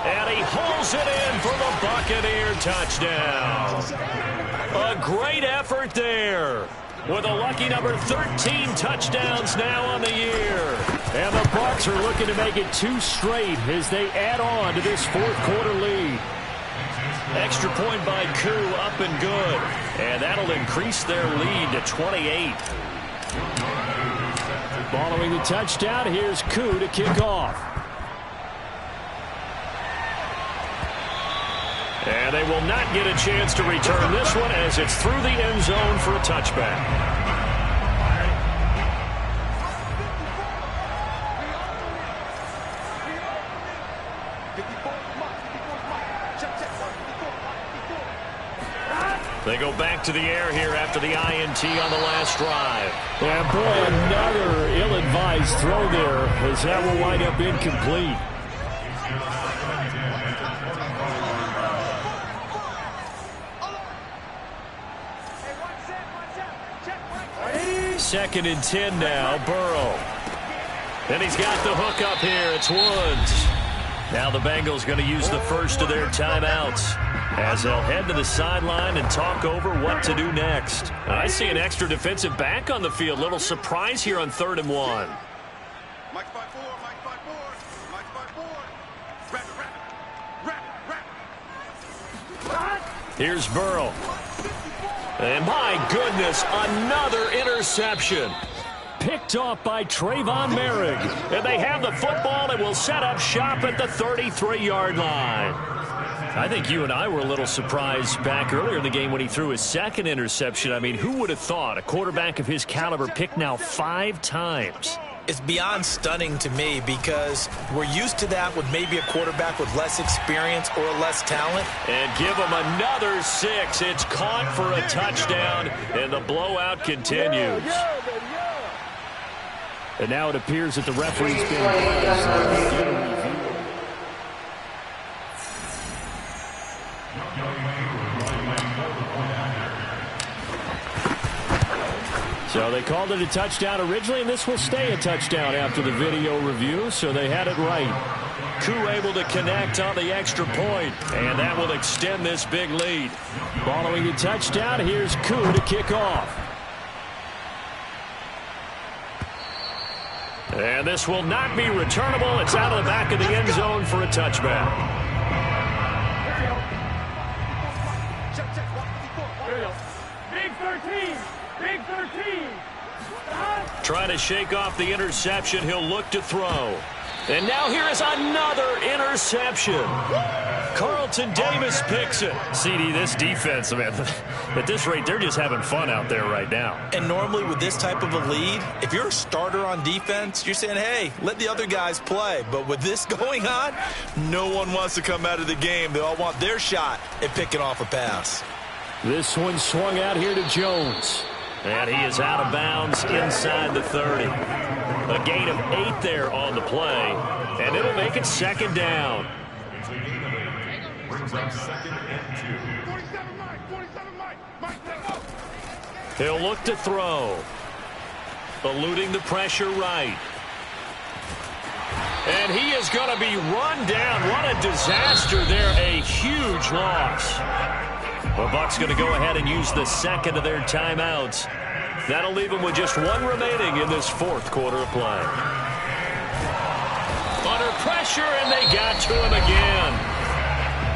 And he hauls it in for the Buccaneer touchdown. A great effort there, with a lucky number 13 touchdowns now on the year. And the Bucs are looking to make it 2 straight as they add on to this fourth quarter lead. Extra point by Koo, up and good. And that'll increase their lead to 28. Following the touchdown, here's Koo to kick off. And they will not get a chance to return this one as it's through the end zone for a touchback. They go back to the air here after the INT on the last drive. And boy, another ill-advised throw there as that will wind up incomplete. Second and 10 now, Burrow. And he's got the hook up here. It's Woods. Now the Bengals going to use the first of their timeouts as they'll head to the sideline and talk over what to do next. I see an extra defensive back on the field. Little surprise here on 3rd and 1. Mike 5-4, Mike 5-4, Mike 5-4. Here's Burrow. And my goodness, another interception. Picked off by Trayvon Merrick. And they have the football and will set up shop at the 33-yard line. I think you and I were a little surprised back earlier in the game when he threw his second interception. I mean, who would have thought a quarterback of his caliber picked now 5 times? It's beyond stunning to me because we're used to that with maybe a quarterback with less experience or less talent. And give him another 6. It's caught for a touchdown, and the blowout continues. And now it appears that the referee's been buzzed. So they called it a touchdown originally, and this will stay a touchdown after the video review, so they had it right. Koo able to connect on the extra point, and that will extend this big lead. Following the touchdown, here's Koo to kick off. And this will not be returnable. It's out of the back of the end zone for a touchback. Big 13! Big 13! Trying to shake off the interception. He'll look to throw. And now here is another interception. Carlton Davis picks it. CD, this defense, man, at this rate, they're just having fun out there right now. And normally with this type of a lead, if you're a starter on defense, you're saying, hey, let the other guys play. But with this going on, no one wants to come out of the game. They all want their shot at picking off a pass. This one swung out here to Jones. And he is out of bounds inside the 30. A gain of 8 there on the play. And it'll make it second down. He'll look to throw. Eluding the pressure right. And he is going to be run down. What a disaster there. A huge loss. The Bucs going to go ahead and use the second of their timeouts. That'll leave them with just 1 remaining in this fourth quarter of play. Under pressure, and they got to him again.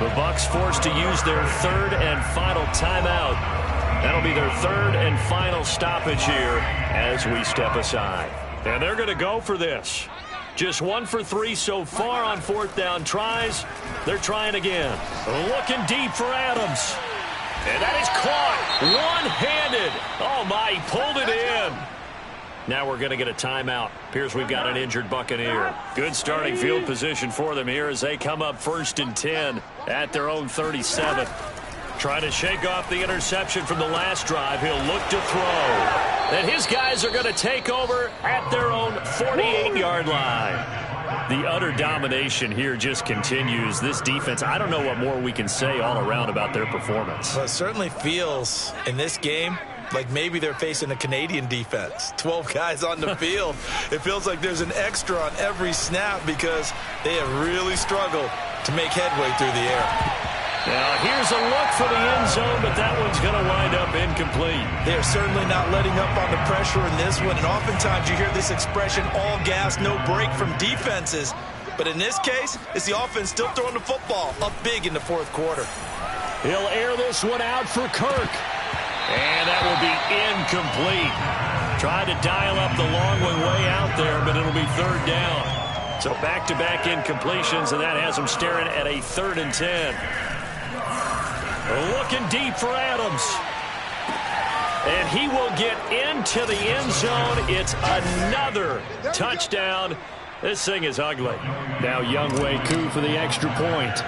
The Bucs forced to use their 3rd and final timeout. That'll be their 3rd and final stoppage here as we step aside. And they're going to go for this. Just 1 for 3 so far on 4th down tries. They're trying again. Looking deep for Adams. And that is caught one-handed. Oh, my, he pulled it in. Now we're going to get a timeout. Appears we've got an injured Buccaneer. Good starting field position for them here as they come up 1st and 10 at their own 37. Trying to shake off the interception from the last drive. He'll look to throw. And his guys are going to take over at their own 48-yard line. The utter domination here just continues. This defense, I don't know what more we can say all around about their performance. Well, it certainly feels in this game like maybe they're facing a Canadian defense. 12 guys on the field. It feels like there's an extra on every snap because they have really struggled to make headway through the air. Now, here's a look for the end zone, but that one's going to wind up incomplete. They're certainly not letting up on the pressure in this one, and oftentimes you hear this expression, all gas, no break from defenses. But in this case, it's the offense still throwing the football up big in the fourth quarter. He'll air this one out for Kirk. And that will be incomplete. Tried to dial up the long one way out there, but it'll be third down. So back-to-back incompletions, and that has them staring at a 3rd and 10. Looking deep for Adams. And he will get into the end zone. It's another touchdown. This thing is ugly. Now Younghoe Koo for the extra point.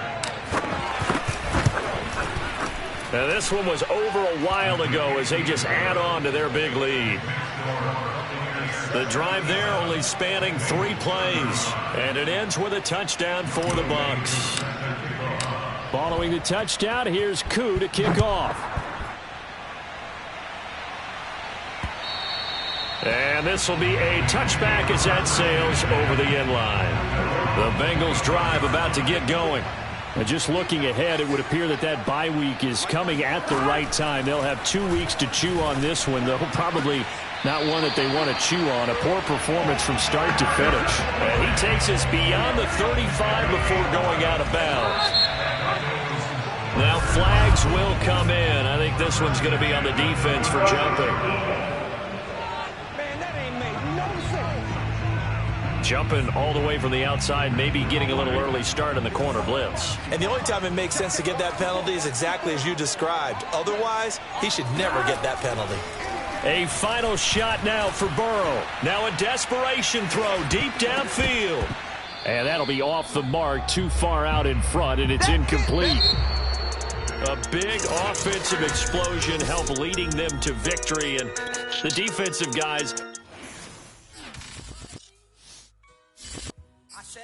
Now this one was over a while ago as they just add on to their big lead. The drive there only spanning 3 plays. And it ends with a touchdown for the Bucs. Following the touchdown, here's Koo to kick off. And this will be a touchback as that sails over the end line. The Bengals drive about to get going. And just looking ahead, it would appear that that bye week is coming at the right time. They'll have 2 weeks to chew on this one, though probably not one that they want to chew on. A poor performance from start to finish. And he takes us beyond the 35 before going out of bounds. Now flags will come in. I think this one's going to be on the defense for jumping. Man, that ain't made no sense. Jumping all the way from the outside, maybe getting a little early start in the corner blitz. And the only time it makes sense to get that penalty is exactly as you described. Otherwise, he should never get that penalty. A final shot now for Burrow. Now a desperation throw deep downfield. And that'll be off the mark, too far out in front, and it's incomplete. A big offensive explosion helped leading them to victory, and the defensive guys